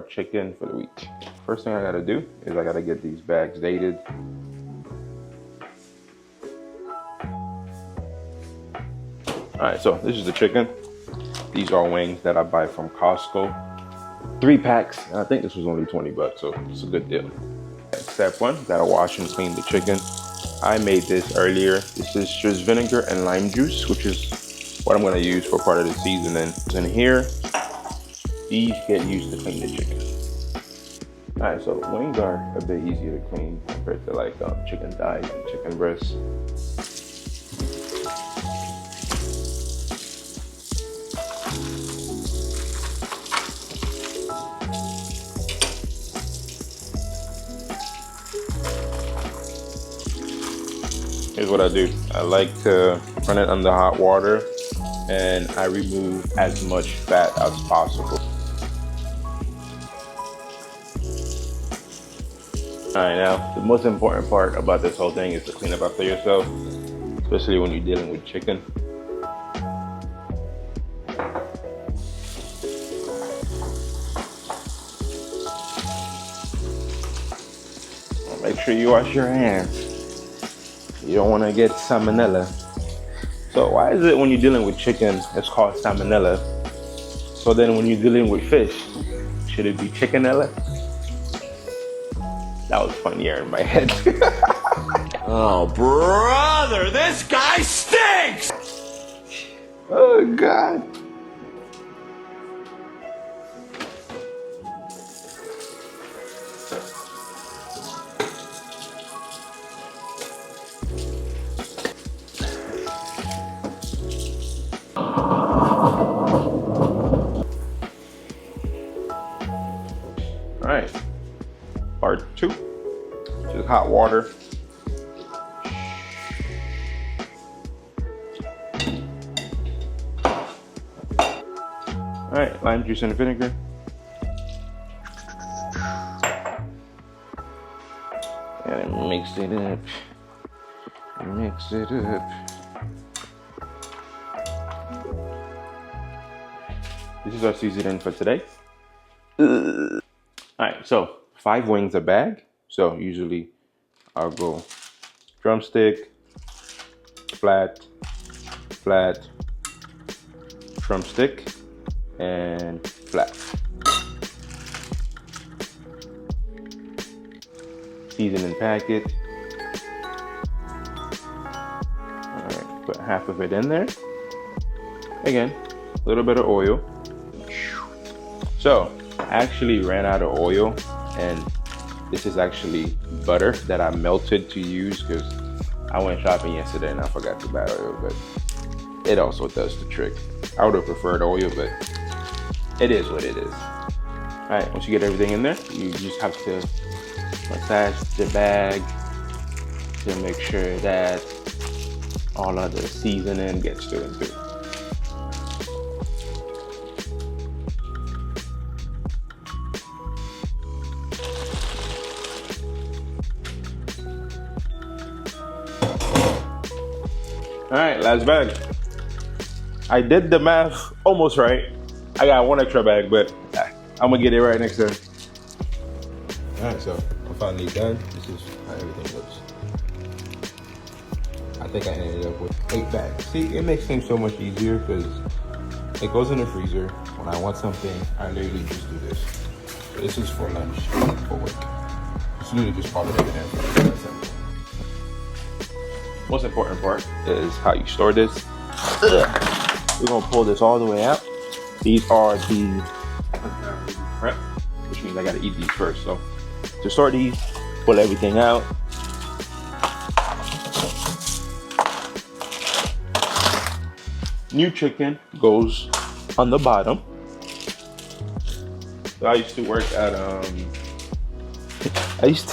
chicken for the week. First thing I gotta do is I gotta get these bags dated. Alright, so this is the chicken. These are wings that I buy from Costco. 3 packs, and I think this was only 20 bucks, so it's a good deal. Step 1, gotta wash and clean the chicken. I made this earlier. This is just vinegar and lime juice, which is what I'm gonna use for part of the seasoning. In here, these get used to clean the chicken. Alright, so wings are a bit easier to clean compared to like chicken thighs and chicken breasts. Here's what I do. I like to run it under hot water and I remove as much fat as possible. Alright, now the most important part about this whole thing is to clean up after yourself, especially when you're dealing with chicken. Make sure you wash your hands. You don't want to get salmonella. So why is it when you're dealing with chicken, it's called salmonella? So then when you're dealing with fish, should it be chickenella? That was funnier in my head. Oh, brother, this guy stinks! Oh, God. All right, part 2, just hot water. All right, lime juice and vinegar. And mix it up. Mix it up. This is our seasoning for today. Alright, so 5 wings a bag. So usually I'll go drumstick, flat, drumstick, and flat. Seasoning packet. Alright, put half of it in there. Again, a little bit of oil. So I actually ran out of oil, and this is actually butter that I melted to use because I went shopping yesterday and I forgot to buy oil, but it also does the trick. I would have preferred oil, but it is what it is. All right, once you get everything in there, you just have to massage the bag to make sure that all of the seasoning gets to it too. All right, last bag. I did the math almost right. I got 1 extra bag, but I'm gonna get it right next time. All right, so I'm finally done. This is how everything looks. I think I ended up with 8 bags. See, it makes things so much easier because it goes in the freezer. When I want something, I literally just do this. So this is for lunch, for work. Just literally just pop it in there. Most important part is how you store this. We're gonna pull this all the way out. These are the prep, which means I gotta eat these first. So to store these, pull everything out. New chicken goes on the bottom. So I used to work at I used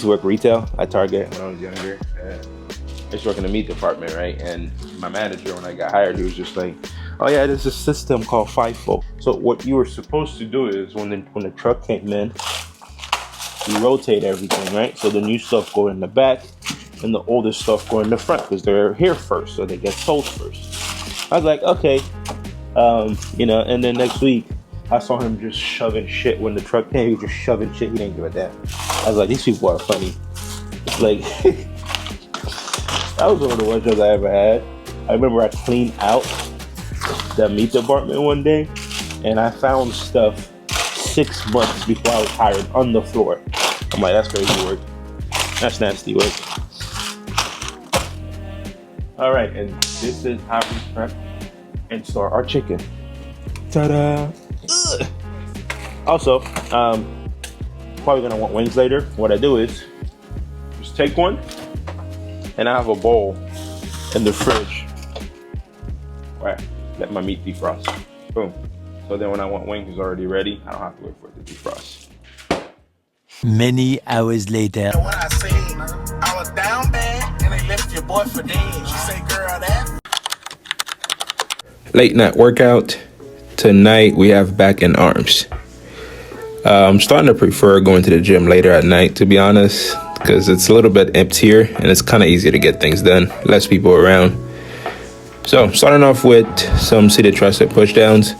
to work retail at Target when I was younger. I used to work in the meat department, right? And my manager, when I got hired, he was just like, oh yeah, there's a system called FIFO. So what you were supposed to do is when the truck came in, you rotate everything, right? So the new stuff go in the back and the older stuff go in the front because they're here first, so they get sold first. I was like, okay, you know, and then next week I saw him just shoving shit when the truck came. He was just shoving shit. He didn't give a damn. I was like, these people are funny. It's like, that was one of the worst jobs I ever had. I remember I cleaned out the meat department one day, and I found stuff 6 months before I was hired on the floor. I'm like, that's crazy work. That's nasty work. All right, and this is how we prep and store our chicken. Ta-da! Ugh. Also, probably gonna want wings later. What I do is just take one, and I have a bowl in the fridge where I let my meat defrost. Boom. So then when I want wings, it's already ready. I don't have to wait for it to defrost. Many hours later. When I seen her, I was down bad, and they left your boy for dead. She say, girl, that. Late night workout. Tonight we have back and arms. I'm starting to prefer going to the gym later at night, to be honest, because it's a little bit emptier and it's kind of easier to get things done. Less people around. So starting off with some seated tricep pushdowns.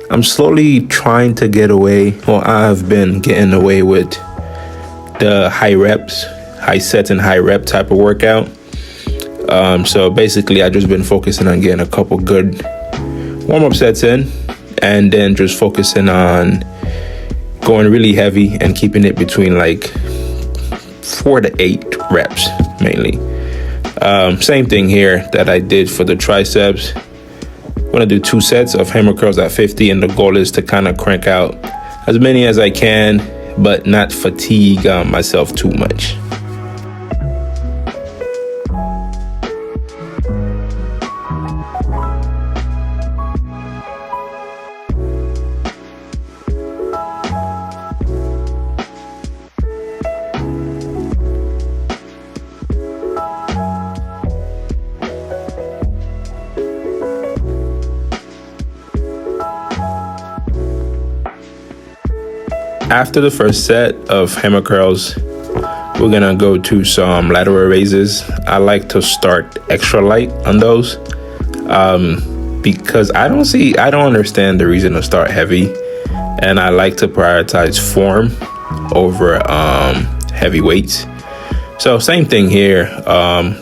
I'm slowly trying to get away. Well, I've been getting away with the high reps, high sets and high rep type of workout. So basically I've just been focusing on getting a couple good warm-up sets in, and then just focusing on going really heavy and keeping it between like 4 to 8 reps mainly. Same thing here that I did for the triceps. I'm gonna do 2 sets of hammer curls at 50, and the goal is to kind of crank out as many as I can, but not fatigue myself too much. After the first set of hammer curls, we're gonna go to some lateral raises. I like to start extra light on those because I don't understand the reason to start heavy, and I like to prioritize form over heavy weights. So same thing here.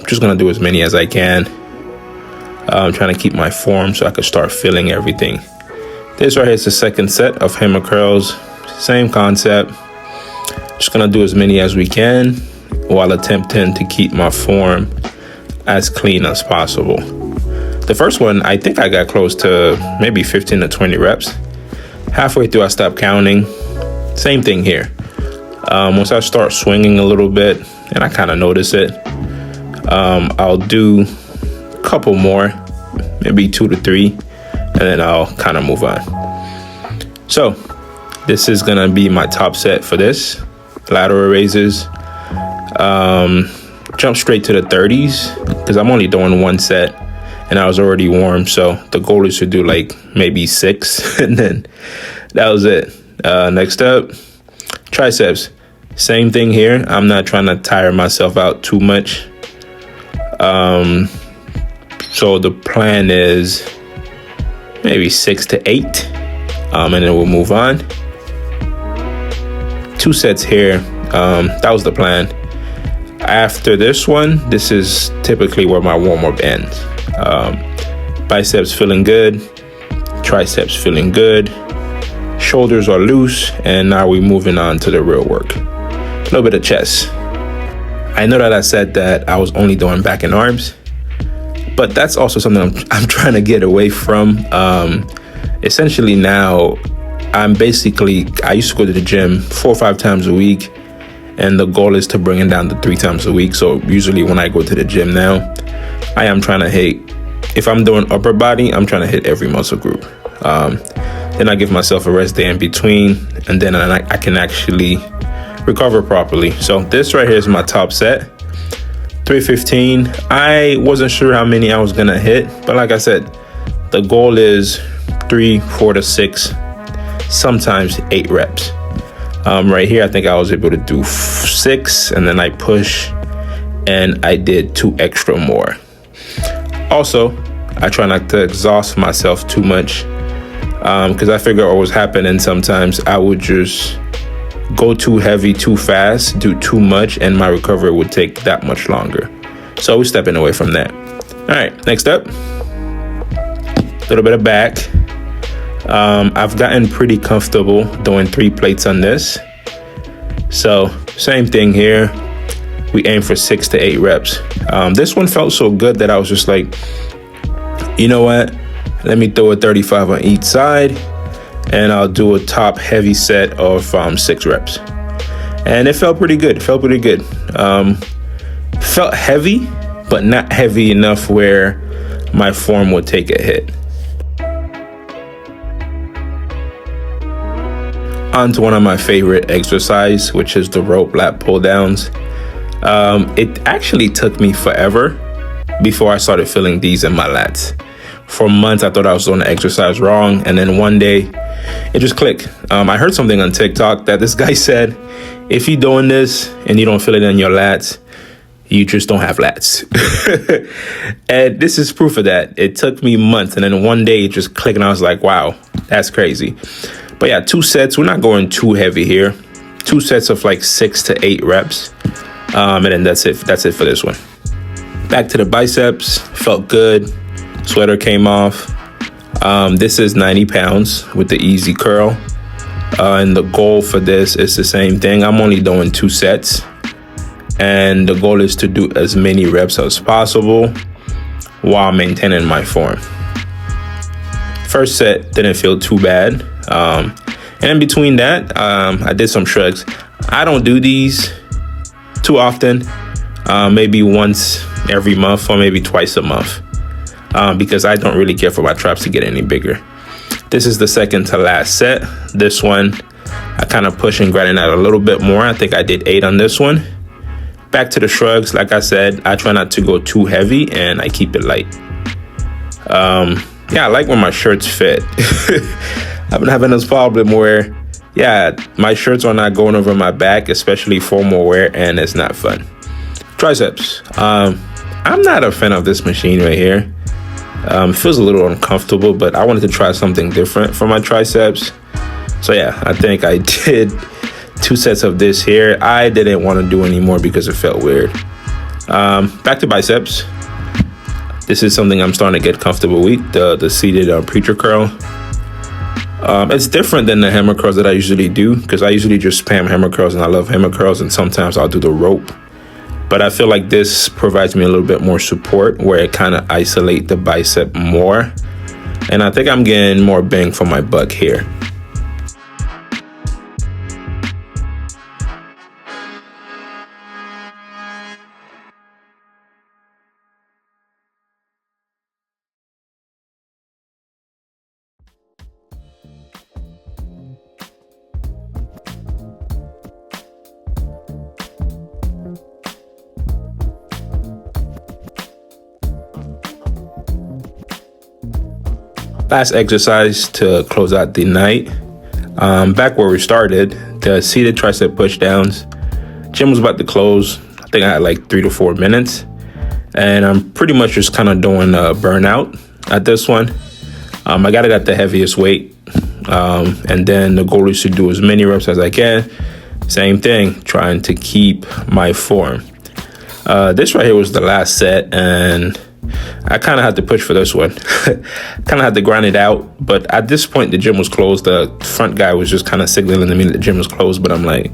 Just gonna do as many as I can. I'm trying to keep my form so I can start feeling everything. This right here is the second set of hammer curls. Same concept. Just gonna do as many as we can while attempting to keep my form as clean as possible. The first one, I think I got close to maybe 15 to 20 reps. Halfway through, I stopped counting. Same thing here. Once I start swinging a little bit and I kind of notice it, I'll do a couple more, maybe 2 to 3, and then I'll kind of move on. So this is gonna be my top set for this. Lateral raises. Jump straight to the 30s because I'm only doing 1 set and I was already warm. So the goal is to do like maybe 6 and then that was it. Next up, triceps. Same thing here. I'm not trying to tire myself out too much. So the plan is maybe 6 to 8 and then we'll move on. 2 sets here. That was the plan. After this one, this is typically where my warm-up ends. Biceps feeling good, triceps feeling good, shoulders are loose, and now we're moving on to the real work. A little bit of chest. I know that I said that I was only doing back and arms, but that's also something I'm trying to get away from. Essentially now, I used to go to the gym 4 or 5 times a week, and the goal is to bring it down to 3 times a week. So usually when I go to the gym now, I am trying to hit, if I'm doing upper body, I'm trying to hit every muscle group. Then I give myself a rest day in between, and then I can actually recover properly. So this right here is my top set, 315. I wasn't sure how many I was gonna hit, but like I said, the goal is 3, 4 to 6. Sometimes 8 reps. Right here, I think I was able to do 6, and then I push and I did 2 extra more. Also, I try not to exhaust myself too much. because I figure what was happening sometimes, I would just go too heavy too fast, do too much, and my recovery would take that much longer. So we're stepping away from that. All right, next up, a little bit of back. I've gotten pretty comfortable doing 3 plates on this. So same thing here. We aim for 6 to 8 reps. This one felt so good that I was just like, you know what? Let me throw a 35 on each side, and I'll do a top heavy set of 6 reps. And it felt pretty good. Felt heavy, but not heavy enough where my form would take a hit. On to one of my favorite exercise, which is the rope lat pull downs. It actually took me forever before I started feeling these in my lats. For months, I thought I was doing the exercise wrong, and then one day, it just clicked. I heard something on TikTok that this guy said, if you're doing this and you don't feel it in your lats, you just don't have lats. And this is proof of that. It took me months, and then one day it just clicked, and I was like, wow, that's crazy. But yeah, 2 sets. We're not going too heavy here. 2 sets of like 6 to 8 reps. And then that's it for this one. Back to the biceps. Felt good. Sweater came off. This is 90 pounds with the easy curl. And the goal for this is the same thing. I'm only doing 2 sets. And the goal is to do as many reps as possible while maintaining my form. First set didn't feel too bad. And in between that, I did some shrugs. I don't do these too often. Maybe once every month or maybe twice a month. Because I don't really care for my traps to get any bigger. This is the second to last set. This one, I kind of push and grind out a little bit more. I think I did 8 on this one. Back to the shrugs. Like I said, I try not to go too heavy and I keep it light. Yeah, I like when my shirts fit. I've been having this problem where, yeah, my shirts are not going over my back, especially formal wear, and it's not fun. Triceps. I'm not a fan of this machine right here. It feels a little uncomfortable, but I wanted to try something different for my triceps. So yeah, I think I did 2 sets of this here. I didn't want to do any more because it felt weird. Back to biceps. This is something I'm starting to get comfortable with, the seated preacher curl. It's different than the hammer curls that I usually do, because I usually just spam hammer curls, and I love hammer curls, and sometimes I'll do the rope. But I feel like this provides me a little bit more support where it kind of isolates the bicep more. And I think I'm getting more bang for my buck here. Last exercise to close out the night. Back where we started, the seated tricep push downs. Gym was about to close. I think I had like 3 to 4 minutes. And I'm pretty much just kind of doing a burnout at this one. I got it at the heaviest weight. And then the goal is to do as many reps as I can. Same thing, trying to keep my form. This right here was the last set, and I kind of had to push for this one. Kind of had to grind it out. But at this point, the gym was closed. The front guy was just kind of signaling to me that the gym was closed. But I'm like,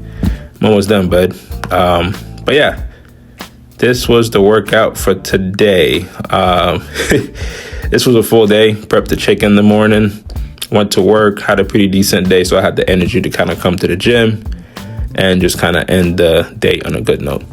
I'm almost done, bud. But yeah, this was the workout for today. This was a full day. Prepped the chicken in the morning. Went to work. Had a pretty decent day. So I had the energy to kind of come to the gym and just kind of end the day on a good note.